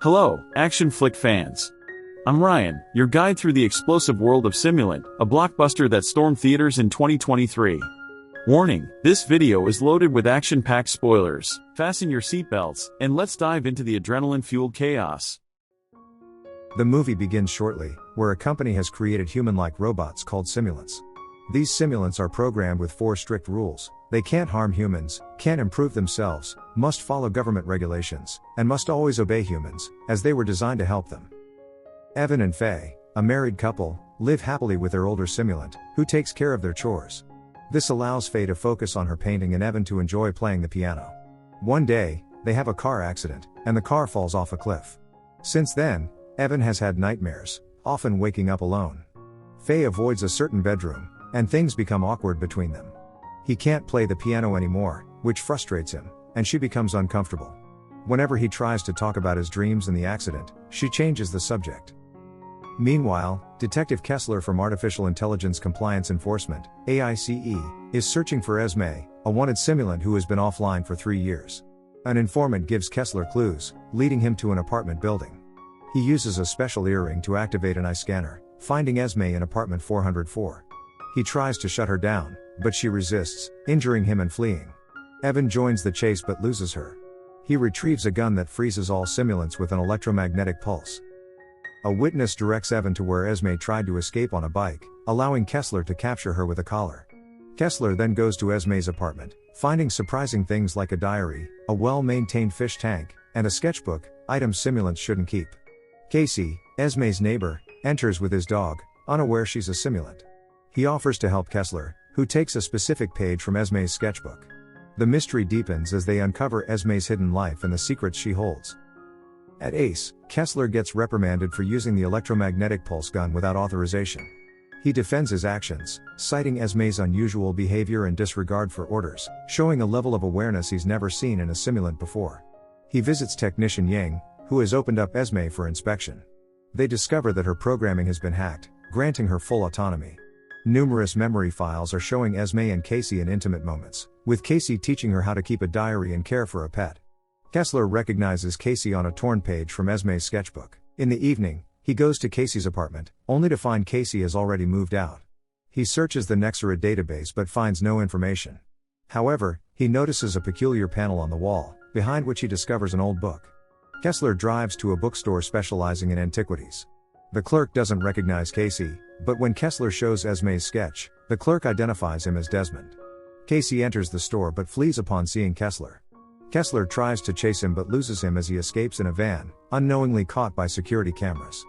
Hello, action flick fans. I'm Ryan, your guide through the explosive world of Simulant, a blockbuster that stormed theaters in 2023. Warning, this video is loaded with action-packed spoilers. Fasten your seatbelts, and let's dive into the adrenaline-fueled chaos. The movie begins shortly, where a company has created human-like robots called simulants. These simulants are programmed with 4 strict rules. They can't harm humans, can't improve themselves, must follow government regulations, and must always obey humans, as they were designed to help them. Evan and Faye, a married couple, live happily with their older simulant, who takes care of their chores. This allows Faye to focus on her painting and Evan to enjoy playing the piano. One day, they have a car accident, and the car falls off a cliff. Since then, Evan has had nightmares, often waking up alone. Faye avoids a certain bedroom, and things become awkward between them. He can't play the piano anymore, which frustrates him, and she becomes uncomfortable. Whenever he tries to talk about his dreams and the accident, she changes the subject. Meanwhile, Detective Kessler from Artificial Intelligence Compliance Enforcement, AICE, is searching for Esme, a wanted simulant who has been offline for 3 years. An informant gives Kessler clues, leading him to an apartment building. He uses a special earring to activate an eye scanner, finding Esme in apartment 404. He tries to shut her down, but she resists, injuring him and fleeing. Evan joins the chase but loses her. He retrieves a gun that freezes all simulants with an electromagnetic pulse. A witness directs Evan to where Esme tried to escape on a bike, allowing Kessler to capture her with a collar. Kessler then goes to Esme's apartment, finding surprising things like a diary, a well-maintained fish tank, and a sketchbook, items simulants shouldn't keep. Casey, Esme's neighbor, enters with his dog, unaware she's a simulant. He offers to help Kessler, who takes a specific page from Esme's sketchbook. The mystery deepens as they uncover Esme's hidden life and the secrets she holds. At Ace, Kessler gets reprimanded for using the electromagnetic pulse gun without authorization. He defends his actions, citing Esme's unusual behavior and disregard for orders, showing a level of awareness he's never seen in a simulant before. He visits technician Yang, who has opened up Esme for inspection. They discover that her programming has been hacked, granting her full autonomy. Numerous memory files are showing Esme and Casey in intimate moments, with Casey teaching her how to keep a diary and care for a pet. Kessler recognizes Casey on a torn page from Esme's sketchbook. In the evening, he goes to Casey's apartment, only to find Casey has already moved out. He searches the Nexera database but finds no information. However, he notices a peculiar panel on the wall, behind which he discovers an old book. Kessler drives to a bookstore specializing in antiquities. The clerk doesn't recognize Casey, but when Kessler shows Esme's sketch, the clerk identifies him as Desmond. Casey enters the store but flees upon seeing Kessler. Kessler tries to chase him but loses him as he escapes in a van, unknowingly caught by security cameras.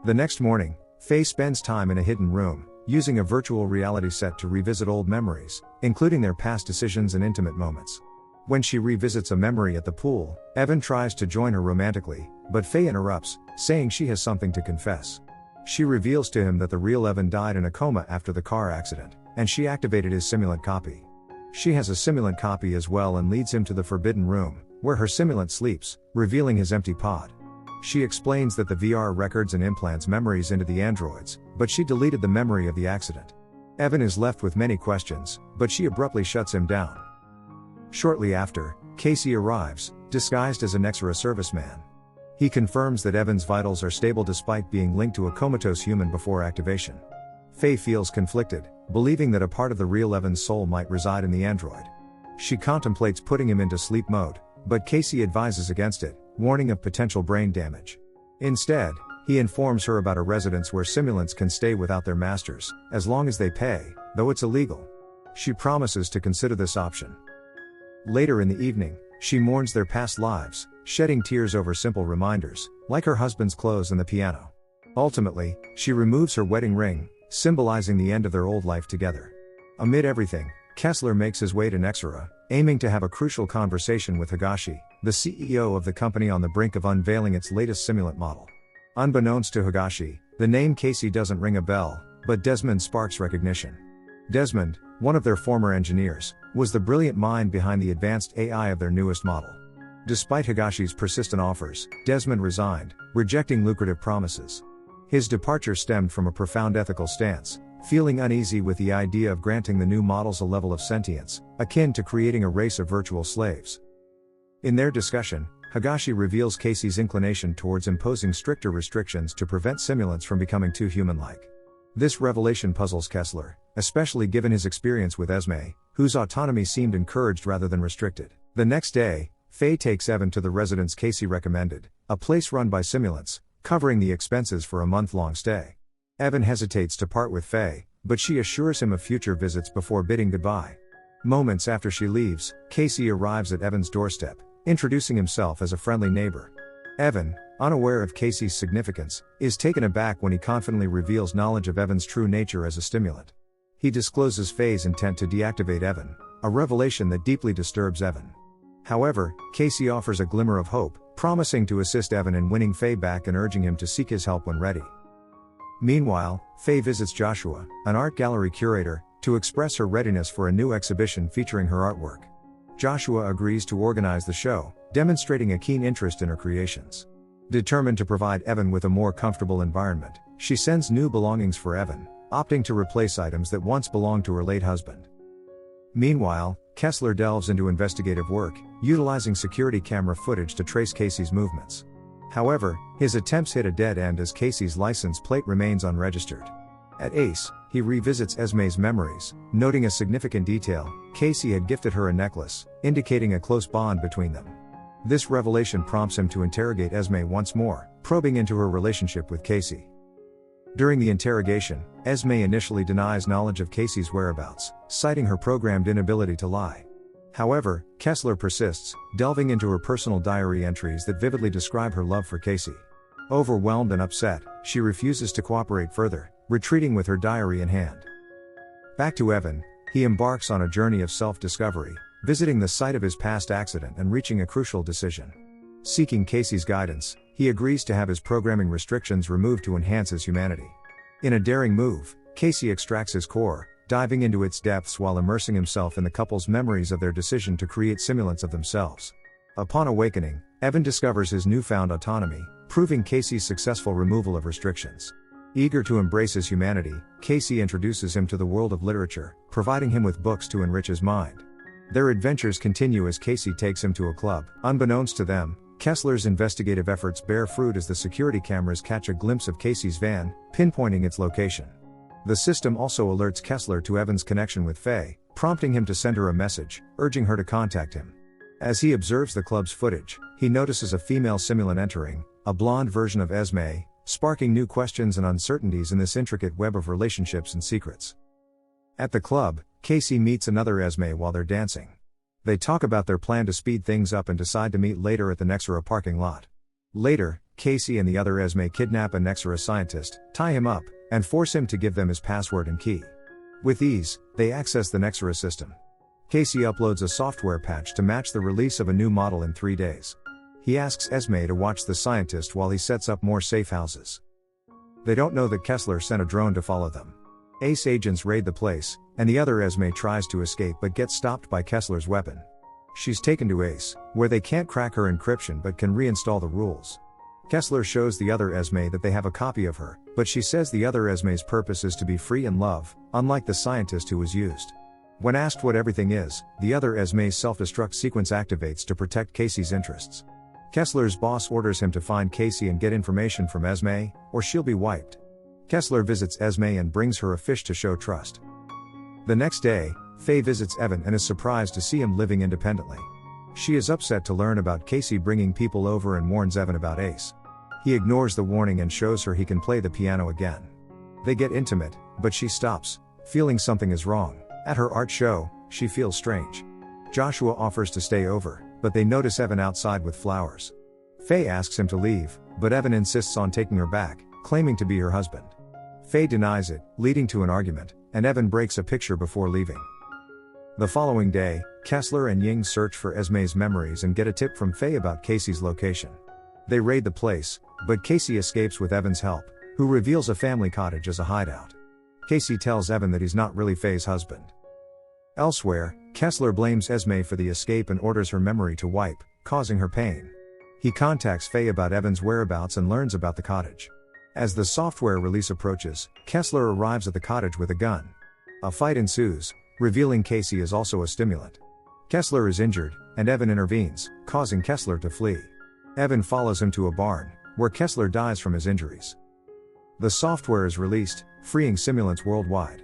The next morning, Faye spends time in a hidden room, using a virtual reality set to revisit old memories, including their past decisions and intimate moments. When she revisits a memory at the pool, Evan tries to join her romantically, but Faye interrupts, saying she has something to confess. She reveals to him that the real Evan died in a coma after the car accident, and she activated his simulant copy. She has a simulant copy as well and leads him to the forbidden room, where her simulant sleeps, revealing his empty pod. She explains that the VR records and implants memories into the androids, but she deleted the memory of the accident. Evan is left with many questions, but she abruptly shuts him down. Shortly after, Casey arrives, disguised as a Nexera serviceman. He confirms that Evan's vitals are stable despite being linked to a comatose human before activation. Faye feels conflicted, believing that a part of the real Evan's soul might reside in the android. She contemplates putting him into sleep mode, but Casey advises against it, warning of potential brain damage. Instead, he informs her about a residence where simulants can stay without their masters, as long as they pay, though it's illegal. She promises to consider this option. Later in the evening, she mourns their past lives, shedding tears over simple reminders, like her husband's clothes and the piano. Ultimately, she removes her wedding ring, symbolizing the end of their old life together. Amid everything, Kessler makes his way to Nexera, aiming to have a crucial conversation with Higashi, the CEO of the company on the brink of unveiling its latest simulant model. Unbeknownst to Higashi, the name Casey doesn't ring a bell, but Desmond sparks recognition. Desmond, one of their former engineers, was the brilliant mind behind the advanced AI of their newest model. Despite Higashi's persistent offers, Desmond resigned, rejecting lucrative promises. His departure stemmed from a profound ethical stance, feeling uneasy with the idea of granting the new models a level of sentience, akin to creating a race of virtual slaves. In their discussion, Higashi reveals Casey's inclination towards imposing stricter restrictions to prevent simulants from becoming too human-like. This revelation puzzles Kessler, especially given his experience with Esme, whose autonomy seemed encouraged rather than restricted. The next day, Faye takes Evan to the residence Casey recommended, a place run by simulants, covering the expenses for a month-long stay. Evan hesitates to part with Faye, but she assures him of future visits before bidding goodbye. Moments after she leaves, Casey arrives at Evan's doorstep, introducing himself as a friendly neighbor. Evan, unaware of Casey's significance, is taken aback when he confidently reveals knowledge of Evan's true nature as a stimulant. He discloses Faye's intent to deactivate Evan, a revelation that deeply disturbs Evan. However, Casey offers a glimmer of hope, promising to assist Evan in winning Faye back and urging him to seek his help when ready. Meanwhile, Faye visits Joshua, an art gallery curator, to express her readiness for a new exhibition featuring her artwork. Joshua agrees to organize the show, demonstrating a keen interest in her creations. Determined to provide Evan with a more comfortable environment, she sends new belongings for Evan, opting to replace items that once belonged to her late husband. Meanwhile, Kessler delves into investigative work, utilizing security camera footage to trace Casey's movements. However, his attempts hit a dead end as Casey's license plate remains unregistered. At Ace, he revisits Esme's memories, noting a significant detail: Casey had gifted her a necklace, indicating a close bond between them. This revelation prompts him to interrogate Esme once more, probing into her relationship with Casey. During the interrogation, Esme initially denies knowledge of Casey's whereabouts, citing her programmed inability to lie. However, Kessler persists, delving into her personal diary entries that vividly describe her love for Casey. Overwhelmed and upset, she refuses to cooperate further, retreating with her diary in hand. Back to Evan, he embarks on a journey of self-discovery, visiting the site of his past accident and reaching a crucial decision. Seeking Casey's guidance, he agrees to have his programming restrictions removed to enhance his humanity. In a daring move, Casey extracts his core, diving into its depths while immersing himself in the couple's memories of their decision to create simulants of themselves. Upon awakening, Evan discovers his newfound autonomy, proving Casey's successful removal of restrictions. Eager to embrace his humanity, Casey introduces him to the world of literature, providing him with books to enrich his mind. Their adventures continue as Casey takes him to a club. Unbeknownst to them, Kessler's investigative efforts bear fruit as the security cameras catch a glimpse of Casey's van, pinpointing its location. The system also alerts Kessler to Evan's connection with Faye, prompting him to send her a message, urging her to contact him. As he observes the club's footage, he notices a female simulant entering, a blonde version of Esme, sparking new questions and uncertainties in this intricate web of relationships and secrets. At the club, Casey meets another Esme while they're dancing. They talk about their plan to speed things up and decide to meet later at the Nexera parking lot. Later, Casey and the other Esme kidnap a Nexera scientist, tie him up, and force him to give them his password and key. With ease, they access the Nexera system. Casey uploads a software patch to match the release of a new model in 3 days. He asks Esme to watch the scientist while he sets up more safe houses. They don't know that Kessler sent a drone to follow them. Ace agents raid the place, and the other Esme tries to escape but gets stopped by Kessler's weapon. She's taken to Ace, where they can't crack her encryption but can reinstall the rules. Kessler shows the other Esme that they have a copy of her, but she says the other Esme's purpose is to be free and love, unlike the scientist who was used. When asked what everything is, the other Esme's self-destruct sequence activates to protect Casey's interests. Kessler's boss orders him to find Casey and get information from Esme, or she'll be wiped. Kessler visits Esme and brings her a fish to show trust. The next day, Faye visits Evan and is surprised to see him living independently. She is upset to learn about Casey bringing people over and warns Evan about Ace. He ignores the warning and shows her he can play the piano again. They get intimate, but she stops, feeling something is wrong. At her art show, she feels strange. Joshua offers to stay over, but they notice Evan outside with flowers. Faye asks him to leave, but Evan insists on taking her back, claiming to be her husband. Faye denies it, leading to an argument, and Evan breaks a picture before leaving. The following day, Kessler and Ying search for Esme's memories and get a tip from Faye about Casey's location. They raid the place, but Casey escapes with Evan's help, who reveals a family cottage as a hideout. Casey tells Evan that he's not really Faye's husband. Elsewhere, Kessler blames Esme for the escape and orders her memory to wipe, causing her pain. He contacts Faye about Evan's whereabouts and learns about the cottage. As the software release approaches, Kessler arrives at the cottage with a gun. A fight ensues, revealing Casey is also a stimulant. Kessler is injured, and Evan intervenes, causing Kessler to flee. Evan follows him to a barn, where Kessler dies from his injuries. The software is released, freeing simulants worldwide.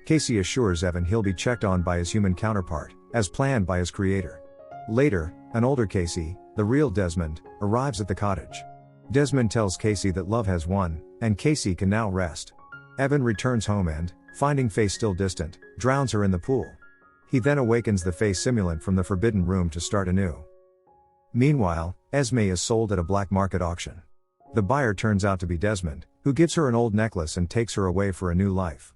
Casey assures Evan he'll be checked on by his human counterpart, as planned by his creator. Later, an older Casey, the real Desmond, arrives at the cottage. Desmond tells Casey that love has won, and Casey can now rest. Evan returns home and, finding Faye still distant, drowns her in the pool. He then awakens the Faye simulant from the forbidden room to start anew. Meanwhile, Esme is sold at a black market auction. The buyer turns out to be Desmond, who gives her an old necklace and takes her away for a new life.